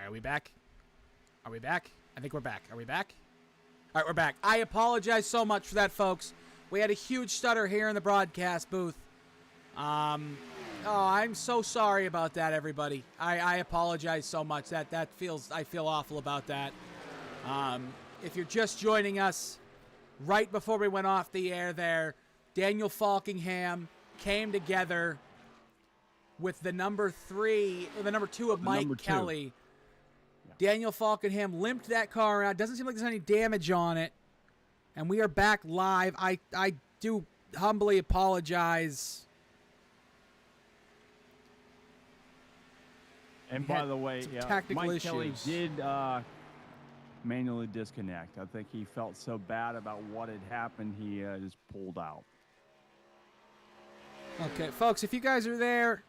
right, are we back? Are we back? I think we're back. Are we back? All right, we're back. I apologize so much for that, folks. We had a huge stutter here in the broadcast booth. I'm so sorry about that, everybody. I apologize so much. I feel awful about that. If you're just joining us, right before we went off the air there, Daniel Falkingham came together with the number 2 of Mike Kelly. Yeah. Daniel Falkingham limped that car out. Doesn't seem like there's any damage on it. And we are back live. I do humbly apologize. And by the way, Mike issues. Kelly did manually disconnect. I think he felt so bad about what had happened, he just pulled out. Okay, folks, if you guys are there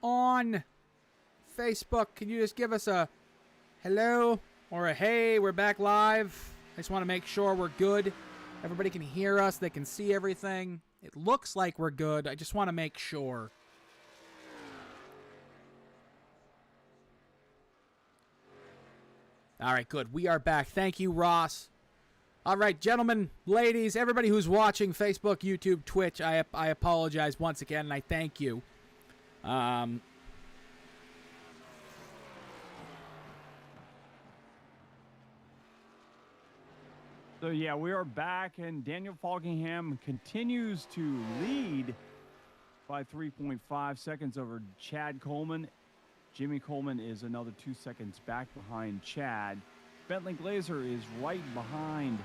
on Facebook, can you just give us a hello or a hey, we're back live? I just want to make sure we're good. Everybody can hear us. They can see everything. It looks like we're good. I just want to make sure. All right, good. We are back. Thank you, Ross. All right, gentlemen, ladies, everybody who's watching Facebook, YouTube, Twitch, I apologize once again, and I thank you. So, yeah, we are back, and Daniel Falkingham continues to lead by 3.5 seconds over Chad Coleman. Jimmy Coleman is another 2 seconds back behind Chad. Bentley Glazer is right behind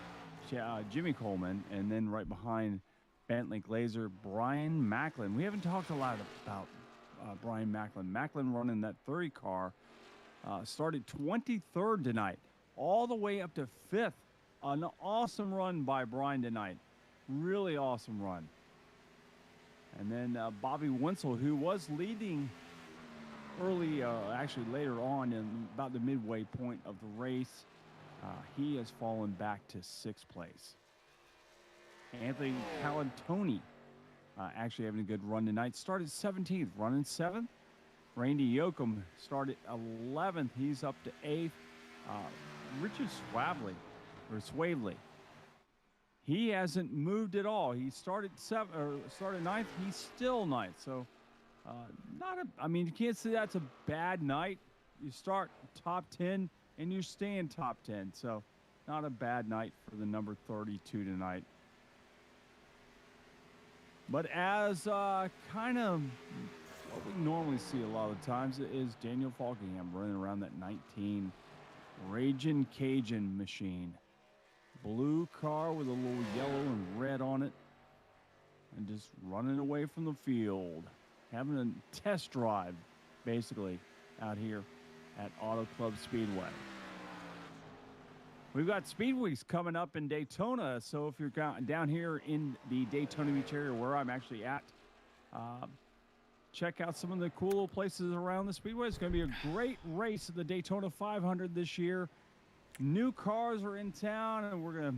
Jimmy Coleman, and then right behind Bentley Glazer, Bryan Macklin. We haven't talked a lot about Bryan Macklin. Macklin running that 30 car started 23rd tonight, all the way up to 5th. An awesome run by Bryan tonight. Really awesome run. And then Bobby Wenzel, who was leading early, actually later on in about the midway point of the race, he has fallen back to 6th place. Anthony Palantoni actually having a good run tonight. Started 17th, running 7th. Randy Yoakum started 11th. He's up to 8th. Richard Swavely, he hasn't moved at all. He started 9th. He's still 9th. So you can't say that's a bad night. You start top 10 and you're staying top 10. So not a bad night for the number 32 tonight. But as kind of what we normally see a lot of times is Daniel Falkingham running around that 19 Ragin' Cajun machine. Blue car with a little yellow and red on it. And just running away from the field. Having a test drive, basically, out here at Autoclub Speedway. We've got Speedweeks coming up in Daytona, so if you're down here in the Daytona Beach area where I'm actually at, check out some of the cool little places around the Speedway. It's going to be a great race at the Daytona 500 this year. New cars are in town, and we're going to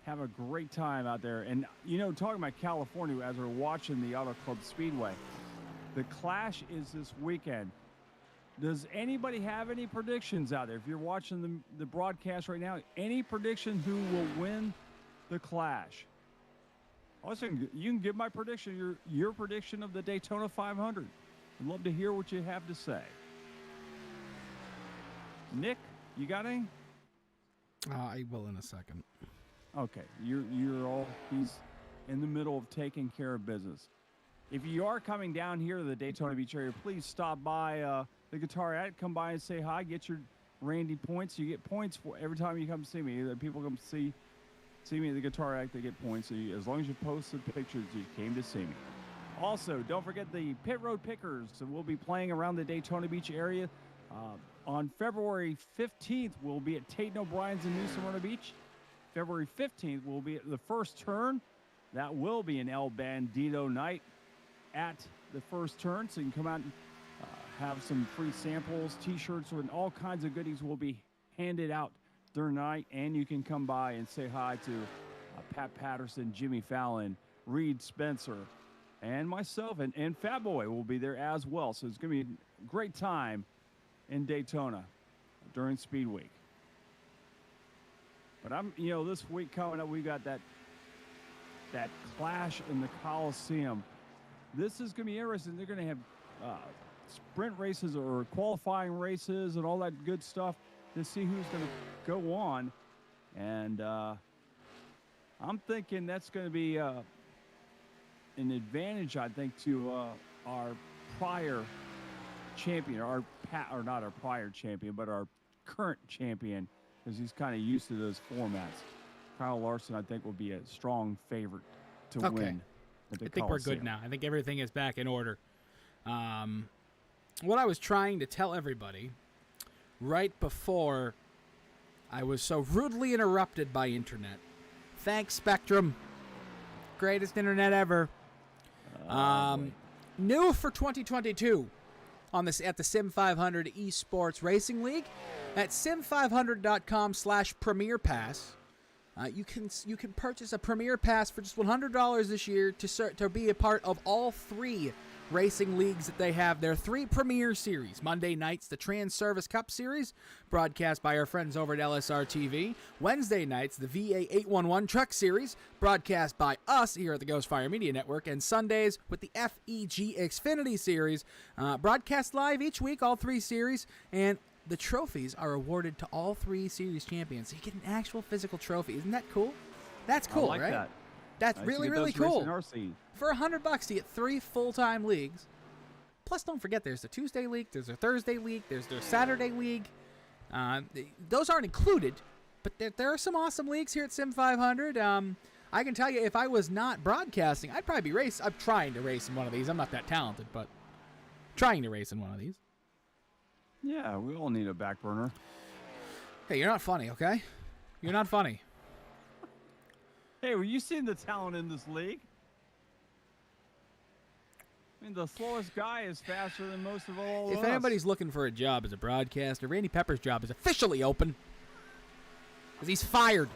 have a great time out there. And, talking about California, as we're watching the Autoclub Speedway, the Clash is this weekend. Does anybody have any predictions out there? If you're watching the broadcast right now, any prediction who will win the Clash? Also, you can give my prediction, your prediction of the Daytona 500. I'd love to hear what you have to say. Nick, you got any? I will in a second. Okay, he's in the middle of taking care of business. If you are coming down here to the Daytona Beach area, please stop by the Guitar Addict. Come by and say hi. Get your Randy points. You get points for every time you come see me. The people come see me at the Guitar Addict, they get points. So as long as you post the pictures, you came to see me. Also, don't forget the Pit Road Pickers. So we'll be playing around the Daytona Beach area. On February 15th, we'll be at Tate & O'Brien's in New Smyrna Beach. February 15th, we'll be at the First Turn. That will be an El Bandito night at the First Turn. So you can come out and have some free samples, T-shirts, and all kinds of goodies will be handed out during the night. And you can come by and say hi to Pat Patterson, Jimmy Fallon, Reed Spencer, and myself. And Fat Boy will be there as well. So it's going to be a great time in Daytona. during Speed Week. But this week coming up, we got that clash in the Coliseum. This is going to be interesting. They're going to have sprint races or qualifying races and all that good stuff to see who's going to go on. And I'm thinking that's going to be an advantage, I think, to our prior champion, or not our prior champion, but our current champion, because he's kind of used to those formats. Kyle Larson, I think, will be a strong favorite to win. I think we're good now. I think everything is back in order. What I was trying to tell everybody right before I was so rudely interrupted by internet. Thanks, Spectrum. Greatest internet ever. New for 2022 at the Sim500 Esports Racing League at sim500.com/Premier Pass. You can purchase a Premier Pass for just $100 this year to be a part of all 3 racing leagues that they have. Their 3 Premier Series. Monday nights, the Trans Service Cup Series, broadcast by our friends over at LSR TV. Wednesday nights, the VA 811 Truck Series, broadcast by us here at the Ghostfire Media Network. And Sundays with the FEG Xfinity Series, broadcast live each week, all 3 series. And the trophies are awarded to all 3 series champions. So you get an actual physical trophy. Isn't that cool? That's cool, I like right? That. That's really, really cool. RC. For $100, you get 3 full-time leagues. Plus, don't forget, there's the Tuesday league, there's a Thursday league, there's their Saturday league. Those aren't included, but there are some awesome leagues here at Sim500. I can tell you, if I was not broadcasting, I'd probably be racing. I'm trying to race in one of these. I'm not that talented, but trying to race in one of these. Yeah, we all need a back burner. Hey, you're not funny, okay? You're not funny. Hey, were you seeing the talent in this league? I mean, the slowest guy is faster than most of all of us. If anybody's looking for a job as a broadcaster, Randy Pepper's job is officially open. Because he's fired.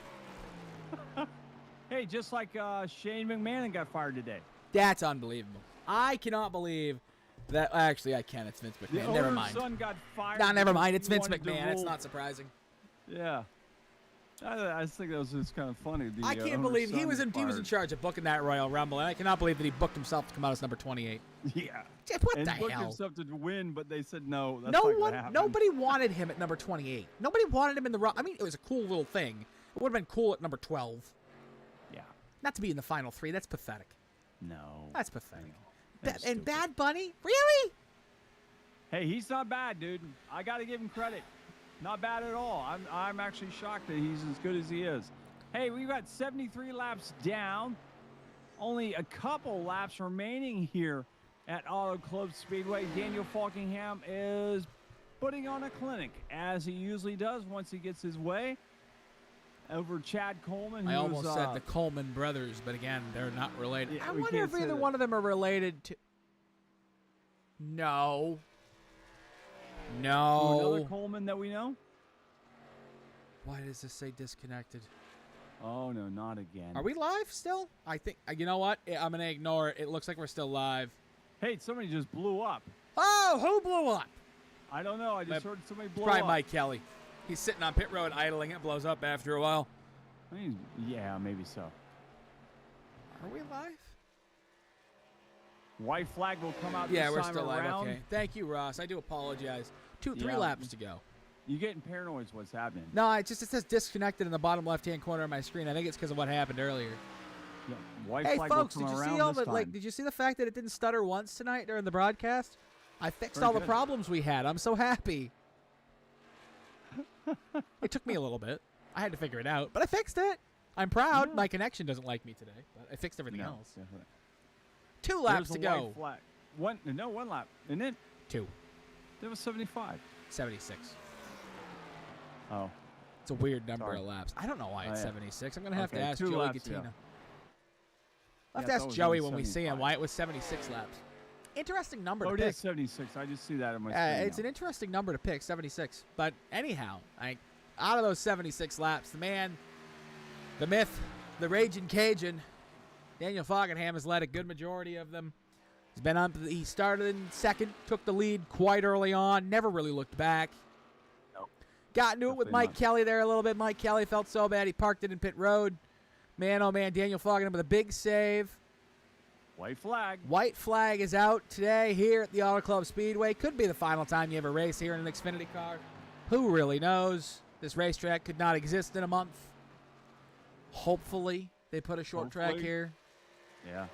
Hey, just like Shane McMahon got fired today. That's unbelievable. I cannot believe that. Actually, I can. It's Vince McMahon. Never mind. Son got fired. No, never mind. It's Vince McMahon. It's not surprising. Yeah. I just think that was just kind of funny. I can't believe he was in charge of booking that Royal Rumble, and I cannot believe that he booked himself to come out as number 28. Yeah. What and the booked hell? himself to win, but they said no. That's Nobody wanted him at number 28. Nobody wanted him in the. I mean, it was a cool little thing. It would have been cool at number 12. Yeah. Not to be in the final 3. That's pathetic. No. That's pathetic. That's And stupid. Bad Bunny? Really? Hey, he's not bad, dude. I got to give him credit. Not bad at all. I'm actually shocked that he's as good as he is. Hey, we've got 73 laps down. Only a couple laps remaining here at Autoclub Speedway. Daniel Falkingham is putting on a clinic, as he usually does once he gets his way. Over Chad Coleman. I almost said the Coleman brothers, but again, they're not related. Yeah, I we wonder can't if say either that. one of them are related to. No. Another Coleman that we know? Why does this say disconnected? Oh, no, not again. Are we live still? I think. You know what? I'm going to ignore it. It looks like we're still live. Hey, somebody just blew up. Oh, who blew up? I don't know. I just heard somebody blow Probably up. Mike Kelly. He's sitting on pit road idling. It blows up after a while. Yeah, maybe so. Are we live? White flag will come out Yeah, this we're time still live. around. Okay. Thank you, Ross. I do apologize. 3 Yeah. laps to go. You're getting paranoid is what's happening. No, it says disconnected in the bottom left-hand corner of my screen. I think it's because of what happened earlier. Yeah, white Hey, flag folks, will did come you around see all this the time. Did you see the fact that it didn't stutter once tonight during the broadcast? I fixed Very all the good. problems we had. I'm so happy. It took me a little bit. I had to figure it out, but I fixed it. I'm proud. Yeah. My connection doesn't like me today, but I fixed everything No, else. definitely. 2 laps There's to a go. white flag. One lap. And then 2. there was 75. 76. Oh. It's a weird number Sorry. of laps. I don't know why it's yeah. 76. I'm going to have to Okay, ask 2 Joey laps, Gattina. yeah. I'll have Yeah, to I ask thought it Joey was when we see him 75. why it was 76 laps. Interesting number Oh, to it pick. is 76. I just see that on my screen It's now. an interesting number to pick, 76. But anyhow, out of those 76 laps, the man, the myth, the raging Cajun, Daniel Falkingham has led a good majority of them. He's been up. He started in second, took the lead quite early on, never really looked back. Nope. Got into it with Mike Kelly there a little bit. Mike Kelly felt so bad he parked it in pit road. Man, oh man, Daniel Falkingham with a big save. White flag. White flag is out today here at the Autoclub Speedway. Could be the final time you ever race here in an Xfinity car. Who really knows? This racetrack could not exist in a month. Hopefully, they put a short track here. Yeah.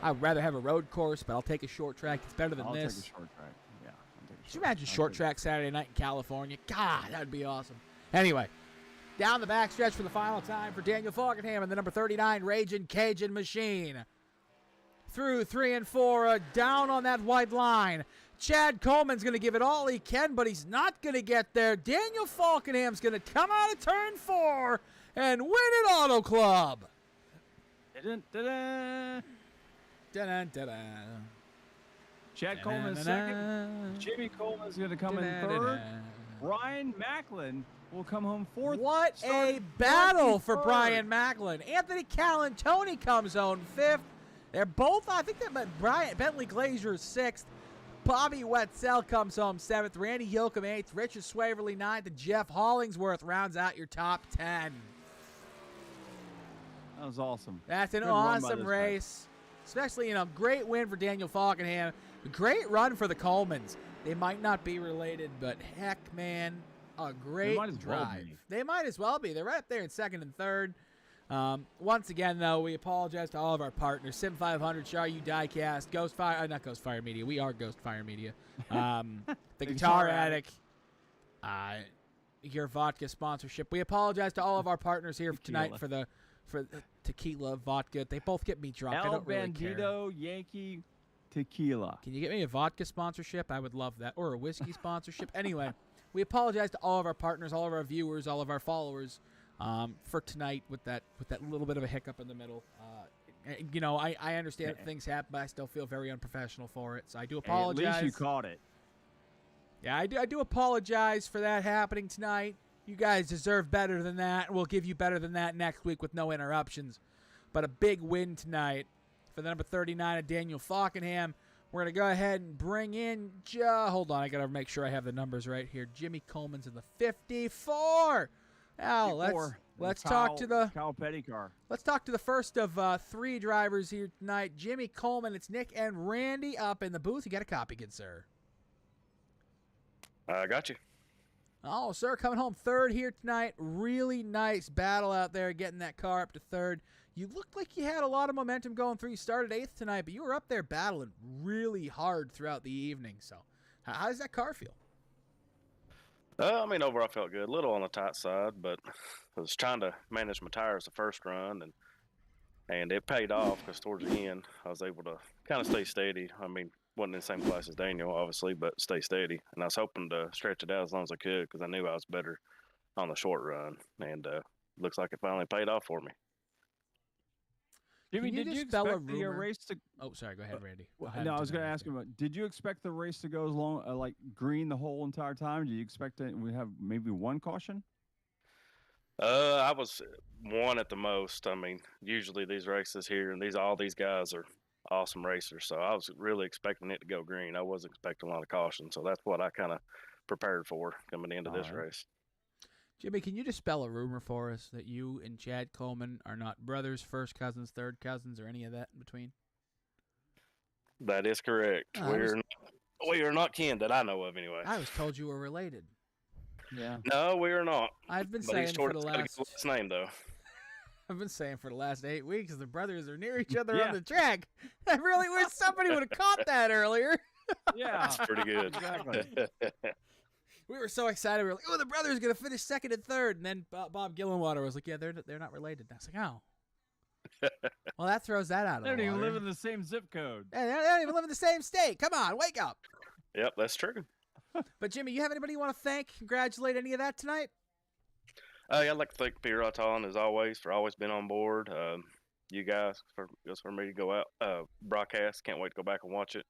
I'd rather have a road course, but I'll take a short track. It's better than this. I'll take a short track. Yeah. Could you imagine short track Saturday night in California? God, that would be awesome. Anyway, down the backstretch for the final time for Daniel Falkingham and the number 39 Raging Cajun Machine. Through 3 and 4, down on that white line. Chad Coleman's going to give it all he can, but he's not going to get there. Daniel Falkingham's going to come out of turn 4 and win at Autoclub. Dun-dun-dun-dun. Dun-dun-dun-dun. Chad Coleman second. Jimmy Coleman's going to come in third. Bryan Macklin will come home fourth. What a battle for Bryan Macklin. Anthony Calantoni comes home fifth. They're both, I think that Bentley Glazier is sixth. Bobby Wetzel comes home seventh. Randy Yoakum eighth. Richard Swaverly ninth. And Jeff Hollingsworth rounds out your top 10. That was awesome. That's an awesome race. Especially, great win for Daniel Falkingham. Great run for the Colemans. They might not be related, but heck, man, a great drive. They might as well be. They're right up there in second and third. Once again, though, we apologize to all of our partners. Sim500, Sharue, Diecast, not Ghost Fire Media. We are Ghost Fire Media. The Guitar Addict, your vodka sponsorship. We apologize to all of our partners here tonight for the tequila, vodka. They both get me drunk. I don't really care. Bandito, Yankee, tequila. Can you get me a vodka sponsorship? I would love that. Or a whiskey sponsorship. Anyway, we apologize to all of our partners, all of our viewers, all of our followers for tonight with that little bit of a hiccup in the middle. I understand that things happen, but I still feel very unprofessional for it. So I do apologize. At least you caught it. Yeah, I do apologize for that happening tonight. You guys deserve better than that. We'll give you better than that next week with no interruptions. But a big win tonight for the number 39 of Daniel Falkingham. We're going to go ahead and bring in, hold on, I got to make sure I have the numbers right here. Jimmy Coleman's in the 54. Now, let's talk to the Kyle Petty car. Let's talk to the first of 3 drivers here tonight. Jimmy Coleman, it's Nick and Randy up in the booth. You got a copy, good sir. I got you. Oh, sir, coming home third here tonight. Really nice battle out there, getting that car up to third. You looked like you had a lot of momentum going through. You started 8th tonight, but you were up there battling really hard throughout the evening. So how does that car feel? Overall I felt good. A little on the tight side, but I was trying to manage my tires the first run, and it paid off because towards the end I was able to kind of stay steady. Wasn't in the same class as Daniel, obviously, but stay steady. And I was hoping to stretch it out as long as I could because I knew I was better on the short run. And looks like it finally paid off for me. Jimmy, did you expect the race to... Oh, sorry. Go ahead, Randy. I was going to ask him, did you expect the race to go as long, like green the whole entire time? Did you expect we have maybe one caution? I was one at the most. Usually these races here and all these guys are awesome racers, so I was really expecting it to go green. I wasn't expecting a lot of caution, so that's what I kind of prepared for coming into this race. Jimmy, can you dispel a rumor for us that you and Chad Coleman are not brothers, first cousins, third cousins, or any of that in between? That is correct. We are not kin that I know of anyway. I was told you were related. Yeah. No, we are not. I've been saying for the last... Last name, though. I've been saying for the last 8 weeks the brothers are near each other on the track. I really wish somebody would have caught that earlier. Yeah. That's pretty good. Exactly. We were so excited. We were like, oh, the brothers are going to finish second and third. And then Bob Gillenwater was like, yeah, they're not related. And I was like, oh. Well, that throws that out of the water. They don't even live in the same zip code. Yeah, they don't even live in the same state. Come on, wake up. Yep, that's true. But, Jimmy, you have anybody you want to thank, congratulate any of that tonight? I'd like to thank Peter Raton, as always, for always being on board. You guys, for me to go out, broadcast. Can't wait to go back and watch it.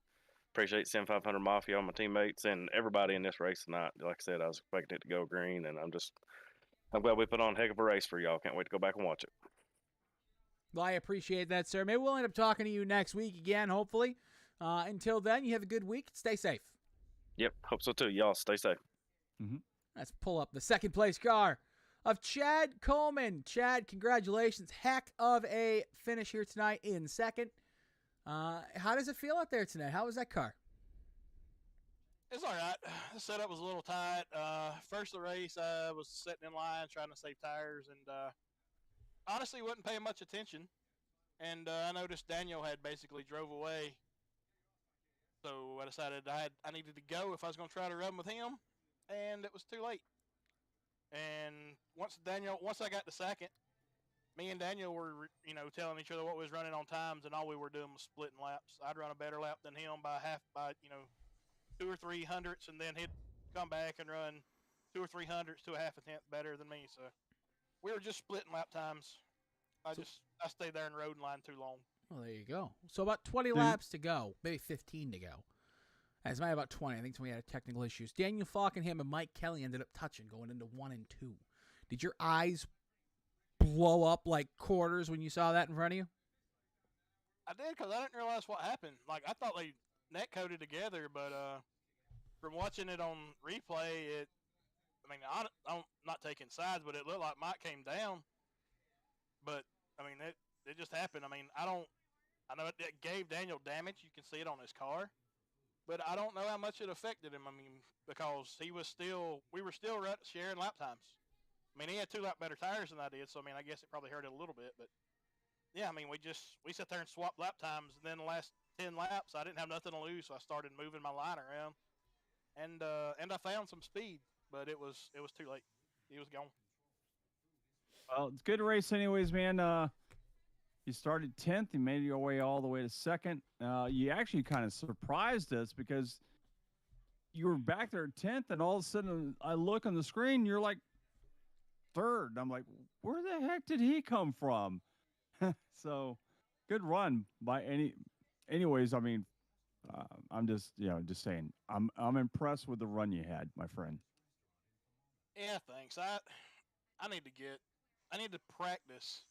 Appreciate Sim500 Mafia, all my teammates, and everybody in this race tonight. Like I said, I was expecting it to go green, and I'm glad we put on a heck of a race for y'all. Can't wait to go back and watch it. Well, I appreciate that, sir. Maybe we'll end up talking to you next week again, hopefully. Until then, you have a good week. Stay safe. Yep, hope so too. Y'all stay safe. Mm-hmm. Let's pull up the second place car of Chad Coleman. Chad, congratulations. Heck of a finish here tonight in second. How does it feel out there tonight? How was that car? It's all right. The setup was a little tight. First of the race, I was sitting in line trying to save tires, and honestly wasn't paying much attention. And I noticed Daniel had basically drove away. So I decided I needed to go if I was going to try to run with him, and it was too late. And once I got to second, me and Daniel were, telling each other what we was running on times, and all we were doing was splitting laps. I'd run a better lap than him by 2 or 3 hundredths, and then he'd come back and run 2 or 3 hundredths to a half a tenth better than me. So we were just splitting lap times. I stayed there and rode in line too long. Well, there you go. So about 20 laps to go, maybe 15 to go. As might about 20. I think we had technical issues. Daniel Falkingham and Mike Kelly ended up touching going into 1 and 2. Did your eyes blow up like quarters when you saw that in front of you? I did, because I didn't realize what happened. Like, I thought they net coated together, but from watching it on replay, I'm not taking sides, but it looked like Mike came down. But it just happened. I know it gave Daniel damage. You can see it on his car, but I don't know how much it affected him. Because we were still sharing lap times. He had 2 lap better tires than I did, so I guess it probably hurt it a little bit. But yeah, we sat there and swapped lap times, and then the last 10 laps, I didn't have nothing to lose, so I started moving my line around, and I found some speed, but it was too late. He was gone. Well, it's a good race anyways, man. You started 10th. You made your way all the way to second. You actually kind of surprised us because you were back there at 10th, and all of a sudden I look on the screen, you're like third. I'm like, where the heck did he come from? So good run by anyways. I'm just saying, I'm impressed with the run you had, my friend. Yeah, thanks. I need to practice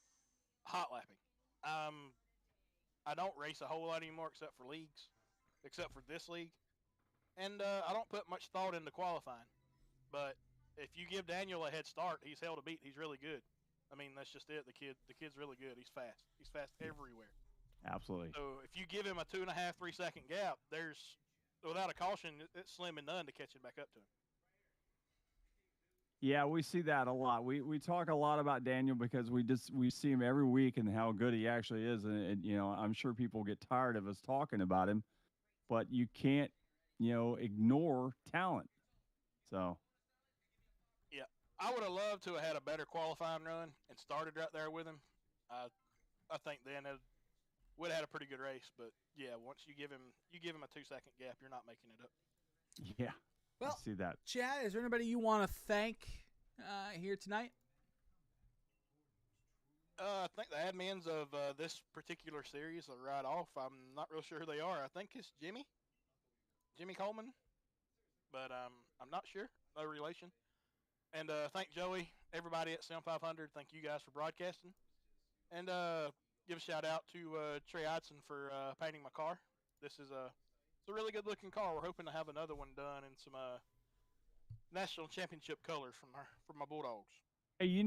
hot lapping. I don't race a whole lot anymore except for leagues, except for this league. And I don't put much thought into qualifying. But if you give Daniel a head start, he's hell to beat. He's really good. That's just it. The kid's really good. He's fast. He's fast everywhere. Absolutely. So if you give him a 2.5, 3 second gap, there's, without a caution, it's slim and none to catch him back up to him. Yeah, we see that a lot. We talk a lot about Daniel because we see him every week and how good he actually is, and I'm sure people get tired of us talking about him, but you can't ignore talent. So yeah, I would have loved to have had a better qualifying run and started right there with him. I think then it would have had a pretty good race, but yeah, once you give him a 2 second gap, you're not making it up. Yeah. Well, I see that. Chad, is there anybody you want to thank here tonight? I think the admins of this particular series are right off. I'm not real sure who they are. I think it's Jimmy Coleman, but I'm not sure. No relation. And thank Joey, everybody at Sim500. Thank you guys for broadcasting. And give a shout out to Trey Odson for painting my car. This is it's a really good looking car. We're hoping to have another one done in some national championship colors from my Bulldogs. Hey,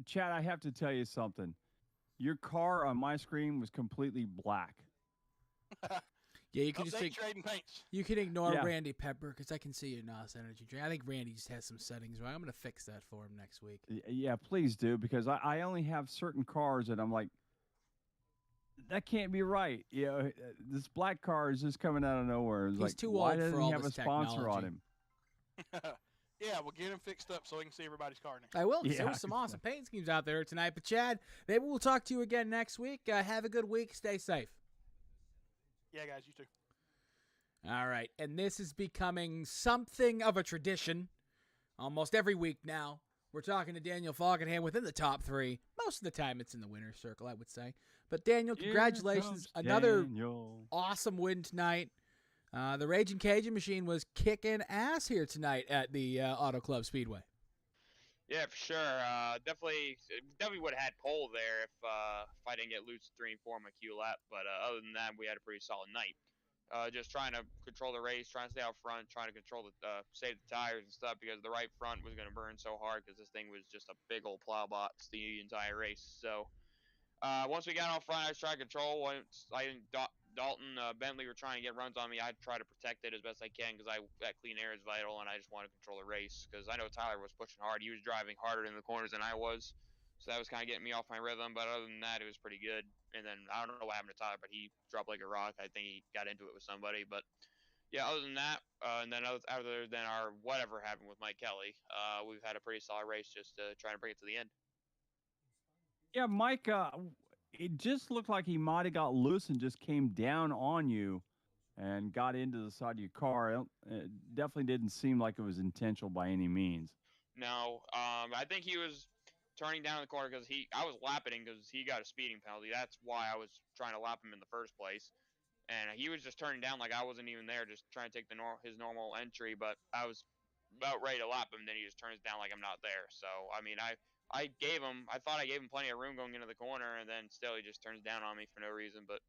Chad, I have to tell you something. Your car on my screen was completely black. Yeah, you can just trading paints. You can ignore Randy Pepper because I can see your NOS energy drink. I think Randy just has some settings wrong. I'm going to fix that for him next week. Yeah, please do, because I only have certain cars that I'm like, that can't be right. This black car is just coming out of nowhere. It's He's too old for all he have this a sponsor technology on him? Yeah, we'll get him fixed up so we can see everybody's car next. I will. There was some awesome paint schemes out there tonight. But Chad, maybe we'll talk to you again next week. Have a good week. Stay safe. Yeah, guys, you too. All right, and this is becoming something of a tradition almost every week now. We're talking to Daniel Falkingham within the top 3. Most of the time it's in the winner's circle, I would say. But Daniel, congratulations. Another awesome win tonight. The Raging Cajun machine was kicking ass here tonight at the Autoclub Speedway. Yeah, for sure. Definitely would have had pole there if I didn't get loose 3 and 4 on my Q lap. But other than that, we had a pretty solid night. just trying to control the race, trying to stay out front, trying to control save the tires and stuff because the right front was going to burn so hard because this thing was just a big old plow box the entire race. So once we got out front, I was trying to control. Once Dalton, Bentley were trying to get runs on me, I'd try to protect it as best I can because that clean air is vital, and I just want to control the race because I know Tyler was pushing hard. He was driving harder in the corners than I was, so that was kind of getting me off my rhythm. But other than that, it was pretty good. And then I don't know what happened to Tyler, but he dropped like a rock. I think he got into it with somebody. But yeah, other than that, and then other than our whatever happened with Mike Kelly, we've had a pretty solid race just trying to bring it to the end. Yeah, Mike, it just looked like he might have got loose and just came down on you and got into the side of your car. It definitely didn't seem like it was intentional by any means. No, I think he was turning down the corner because I was lapping him because he got a speeding penalty. That's why I was trying to lap him in the first place. And he was just turning down like I wasn't even there, just trying to take his normal entry. But I was about ready to lap him, then he just turns down like I'm not there. So I mean, I thought I gave him plenty of room going into the corner, and then still he just turns down on me for no reason. But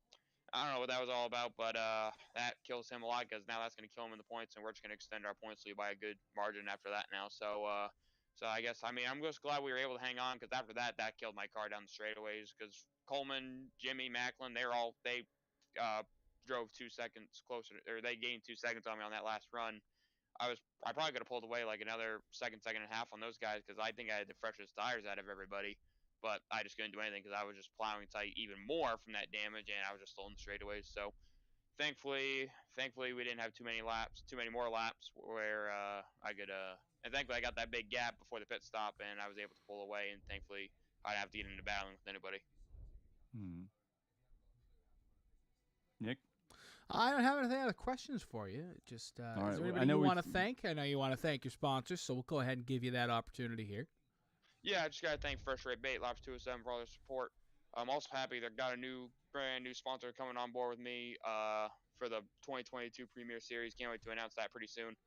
I don't know what that was all about, but that kills him a lot because now that's going to kill him in the points, and we're just going to extend our points lead by a good margin after that now. So I guess I'm just glad we were able to hang on because after that killed my car down the straightaways because Coleman, Jimmy, Macklin, they drove 2 seconds closer, or they gained 2 seconds on me on that last run. I probably could have pulled away like another second and a half on those guys because I think I had the freshest tires out of everybody, but I just couldn't do anything because I was just plowing tight even more from that damage, and I was just still in straightaways. So thankfully we didn't have too many more laps where I could and thankfully I got that big gap before the pit stop, and I was able to pull away, and thankfully I'd have to get into battling with anybody. Nick? I don't have any other questions for you. Just is right, there anybody you want to thank? I know you want to thank your sponsors, so we'll go ahead and give you that opportunity here. Yeah, I just got to thank First Rate Bait, Labs 207 for all their support. I'm also happy they've got a brand new sponsor coming on board with me for the 2022 Premier Series. Can't wait to announce that pretty soon.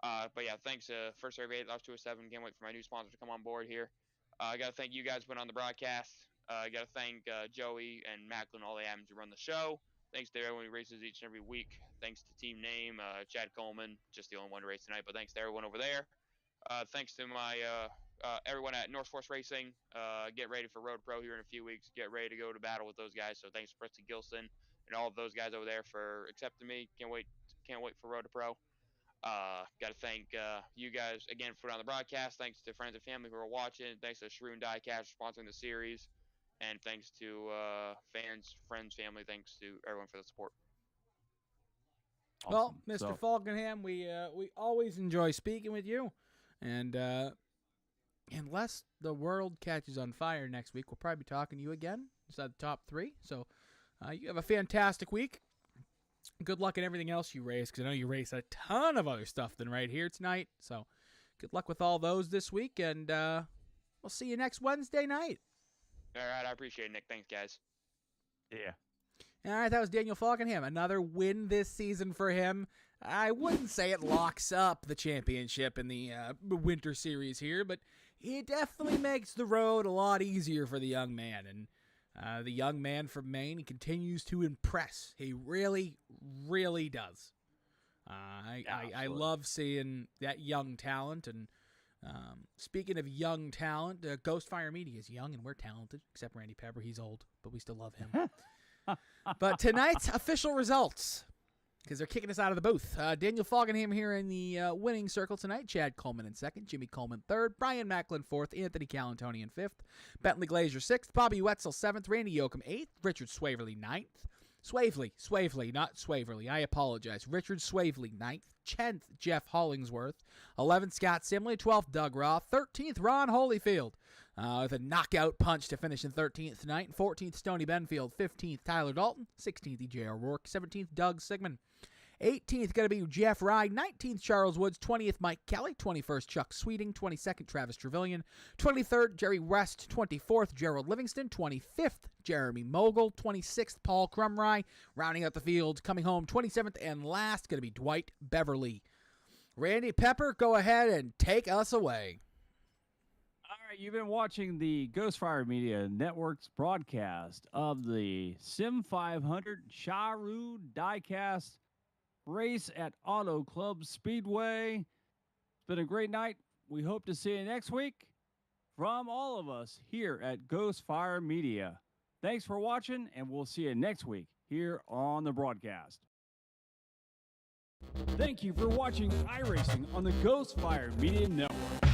But yeah, thanks First Rate Bait, Labs 207. Can't wait for my new sponsor to come on board here. I got to thank you guys who went on the broadcast. I got to thank Joey and Macklin, all they happen to run the show. Thanks to everyone who races each and every week. Thanks to Team Name, Chad Coleman, just the only one to race tonight, but thanks to everyone over there. Thanks to my everyone at North Force Racing. Get ready for Road Pro here in a few weeks. Get ready to go to battle with those guys. So thanks to Preston Gilson and all of those guys over there for accepting me. Can't wait for Road to Pro. Got to thank you guys again for on the broadcast. Thanks to friends and family who are watching. Thanks to Sharue and Diecast for sponsoring the series. And thanks to fans, friends, family. Thanks to everyone for the support. Awesome. Well, Mr. Falkingham, we always enjoy speaking with you. And unless the world catches on fire next week, we'll probably be talking to you again inside the top 3. So you have a fantastic week. Good luck in everything else you race, because I know you race a ton of other stuff than right here tonight. So good luck with all those this week, and we'll see you next Wednesday night. All right, I appreciate it, Nick. Thanks, guys. Yeah. All right, that was Daniel Falkingham. Another win this season for him. I wouldn't say it locks up the championship in the winter series here, but it definitely makes the road a lot easier for the young man. And the young man from Maine, he continues to impress. He really, really does. I love seeing that young talent. And speaking of young talent, Ghostfire Media is young and we're talented, except Randy Pepper. He's old, but we still love him. But tonight's official results, because they're kicking us out of the booth. Daniel Falkingham here in the winning circle tonight. Chad Coleman in second. Jimmy Coleman third. Brian Macklin fourth. Anthony Calantoni in fifth. Bentley Glazier sixth. Bobby Wetzel seventh. Randy Yoakum eighth. Richard Swaverly ninth. Swavely, not Swaverly. I apologize. Richard Swavely, 9th. 10th, Jeff Hollingsworth. 11th, Scott Simley. 12th, Doug Roth. 13th, Ron Holyfield. With a knockout punch to finish in 13th tonight. 14th, Stoney Benfield. 15th, Tyler Dalton. 16th, E.J. O'Rourke. 17th, Doug Sigmund. 18th, going to be Jeff Rye. 19th, Charles Woods. 20th, Mike Kelly. 21st, Chuck Sweeting. 22nd, Travis Trevelyan. 23rd, Jerry West. 24th, Gerald Livingston. 25th, Jeremy Mogul. 26th, Paul Crumry. Rounding out the field, coming home 27th and last, going to be Dwight Beverly. Randy Pepper, go ahead and take us away. All right, you've been watching the Ghostfire Media Network's broadcast of the Sim500 Sharue Diecast race at Autoclub Speedway. It's been a great night. We hope to see you next week. From all of us here at Ghost Fire Media, thanks for watching, and we'll see you next week here on the broadcast. Thank you for watching iRacing on the Ghost Fire Media Network.